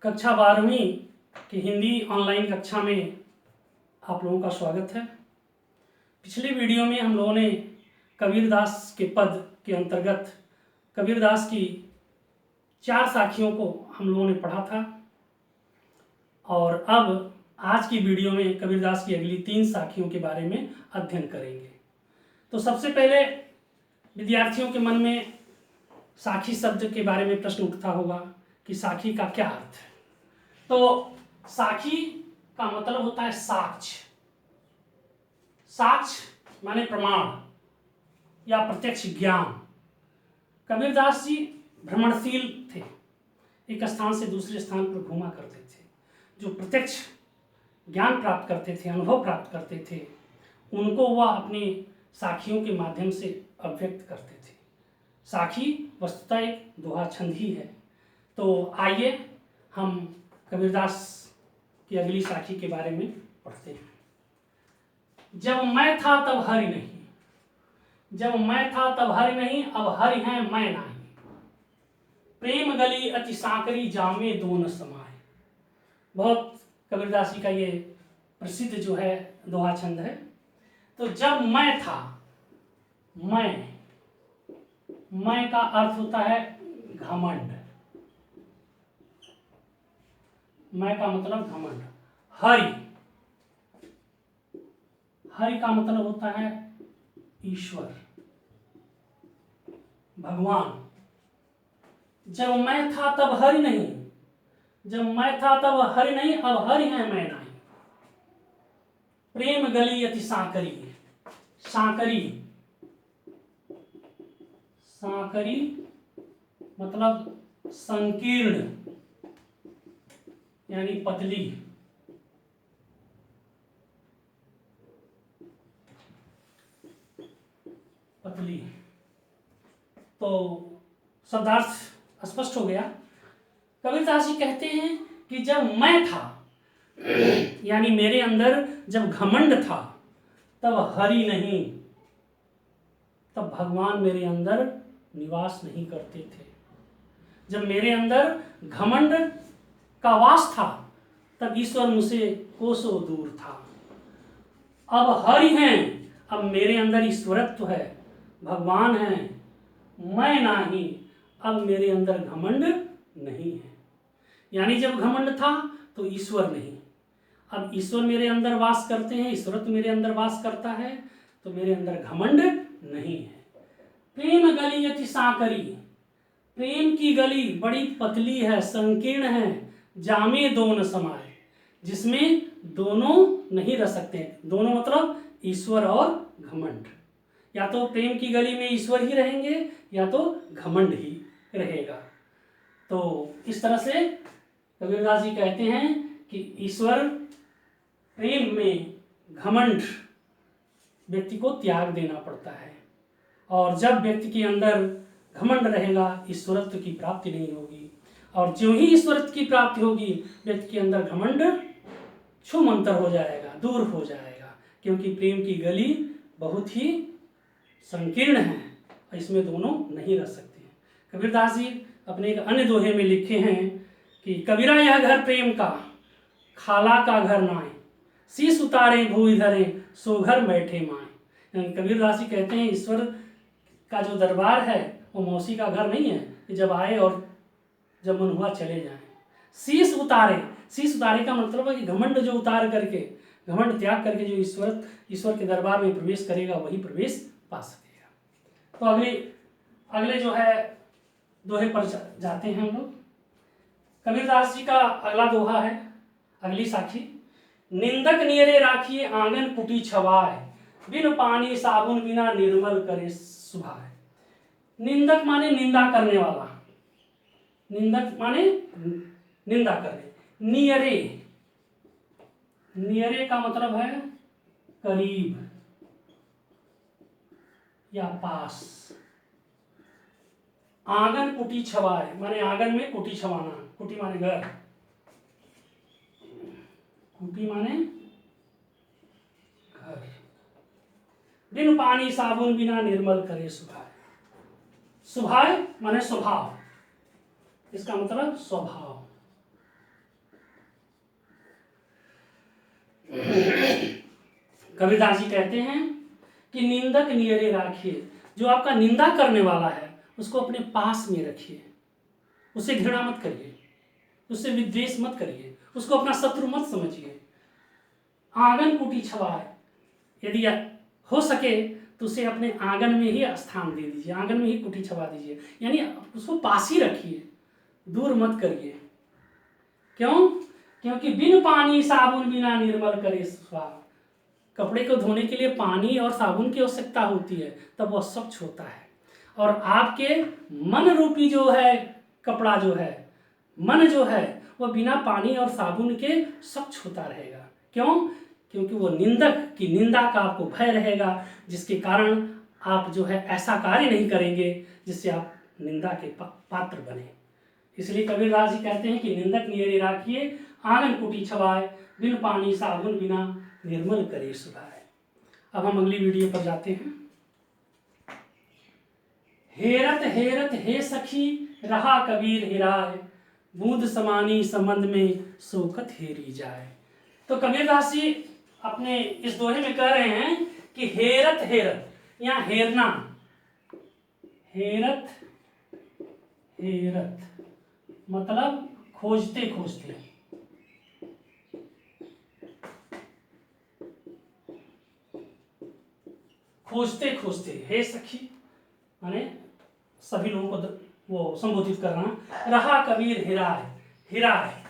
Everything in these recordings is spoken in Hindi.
कक्षा 12वीं की हिंदी ऑनलाइन कक्षा में आप लोगों का स्वागत है। पिछली वीडियो में हम लोगों ने कबीरदास के पद के अंतर्गत कबीरदास की 4 साखियों को हम लोगों ने पढ़ा था और अब आज की वीडियो में कबीरदास की अगली 3 साखियों के बारे में अध्ययन करेंगे। तो सबसे पहले विद्यार्थियों के मन में साखी शब्द के बारे में प्रश्न उठता होगा कि साखी का क्या अर्थ है। तो साखी का मतलब होता है साक्ष्य। साक्ष्य माने प्रमाण या प्रत्यक्ष ज्ञान। कबीरदास जी भ्रमणशील थे, एक स्थान से दूसरे स्थान पर घूमा करते थे। जो प्रत्यक्ष ज्ञान प्राप्त करते थे, अनुभव प्राप्त करते थे, उनको वह अपने साखियों के माध्यम से अभिव्यक्त करते थे। साखी वस्तुतः एक दोहा छंद ही है। तो आइए हम कबीरदास की अगली साखी के बारे में पढ़ते हैं। जब मैं था तब हरि नहीं, जब मैं था तब हरि नहीं, अब हरि है मैं नहीं। प्रेम गली अति सांकरी, जामे दोन समाए। बहुत कबीरदास जी का ये प्रसिद्ध जो है दोहा छंद है। तो जब मैं था, मैं का अर्थ होता है घमंड। मैं का मतलब घमंड। हरि का मतलब होता है ईश्वर, भगवान। जब मैं था तब हरि नहीं, जब मैं था तब हरि नहीं, अब हरि है मैं नहीं। प्रेम गली अति सांकरी, सांकरी मतलब संकीर्ण यानी पतली। तो शब्दार्थ स्पष्ट हो गया। कबीरदास जी कहते हैं कि जब मैं था यानी मेरे अंदर जब घमंड था, तब हरि नहीं, तब भगवान मेरे अंदर निवास नहीं करते थे। जब मेरे अंदर घमंड का वास था, तब ईश्वर मुझसे कोसों दूर था। अब हरि हैं, अब मेरे अंदर ईश्वरत्व है, भगवान है, मैं नहीं, अब मेरे अंदर घमंड नहीं है। यानी जब घमंड था तो ईश्वर नहीं, अब ईश्वर मेरे अंदर वास करते हैं, ईश्वरत्व मेरे अंदर वास करता है, तो मेरे अंदर घमंड नहीं है। प्रेम गली अति सांकरी, प्रेम की गली बड़ी पतली है, संकीर्ण है, जामे दोन समाए, जिसमें दोनों नहीं रह सकते। दोनों मतलब ईश्वर और घमंड। या तो प्रेम की गली में ईश्वर ही रहेंगे या तो घमंड ही रहेगा। तो इस तरह से कबीरदास जी कहते हैं कि ईश्वर प्रेम में घमंड व्यक्ति को त्याग देना पड़ता है, और जब व्यक्ति के अंदर घमंड रहेगा, ईश्वरत्व की प्राप्ति नहीं होगी। और जो ही ईश्वरत्व की प्राप्ति होगी, व्यक्ति के अंदर घमंड छूमंतर हो जाएगा, दूर हो जाएगा, क्योंकि प्रेम की गली बहुत ही संकीर्ण है, इसमें दोनों नहीं रह सकते हैं। कबीरदास जी अपने एक अन्य दोहे में लिखे हैं कि कबीरा यह घर प्रेम का, खाला का घर नाए, शीश उतारे भूई धरे, सो घर बैठे माए। कबीरदास जी कहते हैं ईश्वर का जो दरबार है वो मौसी का घर नहीं है कि जब आए और जब मन हुआ चले जाएं। शीश उतारे का मतलब है कि घमंड जो उतार करके, घमंड त्याग करके जो ईश्वर के दरबार में प्रवेश करेगा, वही प्रवेश पा सकेगा। तो अगले जो है दोहे पर जाते हैं हम लोग। कबीरदास जी का अगला दोहा है, अगली साखी। निंदक नियरे राखिए, आंगन कुटी छवाए, बिन पानी साबुन बिना निर्मल करे सुभाए। निंदक माने निंदा करने वाला, निंदक माने निंदा करने। नियरे का मतलब है करीब या पास। आंगन कुटी छवाए माने आंगन में कुटी छवाना, कुटी माने घर, कुटी माने घर। बिन पानी साबुन बिना निर्मल करे सुभाए। सुभाए माने स्वभाव, इसका मतलब स्वभाव। कबीरदास जी कहते हैं कि निंदक नियरे राखिए, जो आपका निंदा करने वाला है उसको अपने पास में रखिए, उसे घृणा मत करिए, उससे विद्वेष मत करिए, उसको अपना शत्रु मत समझिए। आंगन कुटी छवाए, यदि हो सके तो उसे अपने आंगन में ही स्थान दे दीजिए, आंगन में ही कुटी छवा दीजिए, यानी उसको पास ही रखिए, दूर मत करिए। क्यों? क्योंकि बिन पानी साबुन बिना निर्मल करे स्वभाव। कपड़े को धोने के लिए पानी और साबुन की आवश्यकता होती है, तब वह स्वच्छ होता है। और आपके मन रूपी जो है कपड़ा जो है, मन जो है वह बिना पानी और साबुन के स्वच्छ होता रहेगा। क्यों? क्योंकि वो निंदक की निंदा का आपको भय रहेगा, जिसके कारण आप जो है ऐसा कार्य नहीं करेंगे जिससे आप निंदा के पात्र बने। इसलिए कबीरदास जी कहते हैं कि निंदक नियरे राखिए, आंगन कुटी छवाए, बिन पानी साबुन बिना निर्मल करे सुधाए। अब हम अगली वीडियो पर जाते हैं। हेरत हेरत हे सखी रहा कबीर हेराय, बूंद समानी संबंध में शोकत हेरी जाए। तो कबीरदास जी अपने इस दोहे में कह रहे हैं कि हेरत हेरत, यहाँ हेरना, हेरत हेरत मतलब खोजते खोजते, खोजते खोजते, हे सखी माने सभी लोगों को वो संबोधित करना, रहा कबीर हिराय, हिराय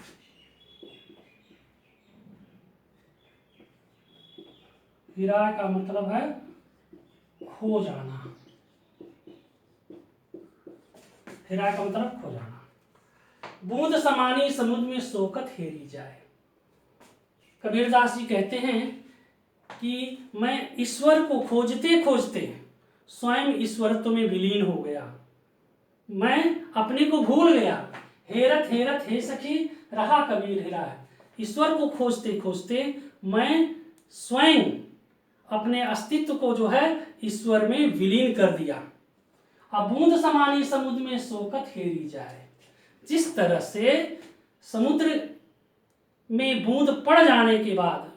हिराय का मतलब है खो जाना, हिराय का मतलब खो जाना। बूंद समानी समुद्र में शोकत हेरी जाए। कबीरदास जी कहते हैं कि मैं ईश्वर को खोजते खोजते स्वयं ईश्वरत्व में विलीन हो गया, मैं अपने को भूल गया। हेरत हेरत हे सखी रहा कबीर हिराय, ईश्वर को खोजते खोजते मैं स्वयं अपने अस्तित्व को जो है ईश्वर में विलीन कर दिया। अब बूंद समानी समुद्र में शोकत हेरी जाए, जिस तरह से समुद्र में बूंद पड़ जाने के बाद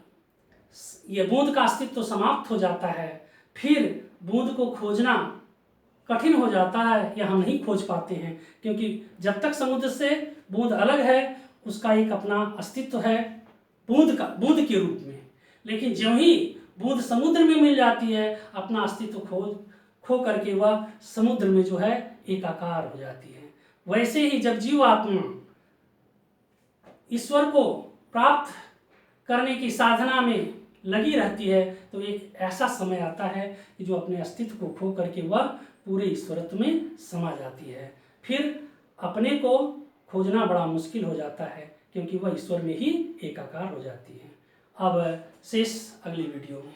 यह बूंद का अस्तित्व तो समाप्त हो जाता है, फिर बूंद को खोजना कठिन हो जाता है या हम नहीं खोज पाते हैं, क्योंकि जब तक समुद्र से बूंद अलग है उसका एक अपना अस्तित्व है बूंद बूंद के रूप में। लेकिन ज्यों ही बूंद समुद्र में मिल जाती है, अपना अस्तित्व खो करके वह समुद्र में जो है एकाकार हो जाती है। वैसे ही जब जीव आत्मा ईश्वर को प्राप्त करने की साधना में लगी रहती है, तो एक ऐसा समय आता है कि जो अपने अस्तित्व को खो करके वह पूरे ईश्वरत्व में समा जाती है। फिर अपने को खोजना बड़ा मुश्किल हो जाता है, क्योंकि वह ईश्वर में ही एकाकार हो जाती है। अब शेष अगली वीडियो में।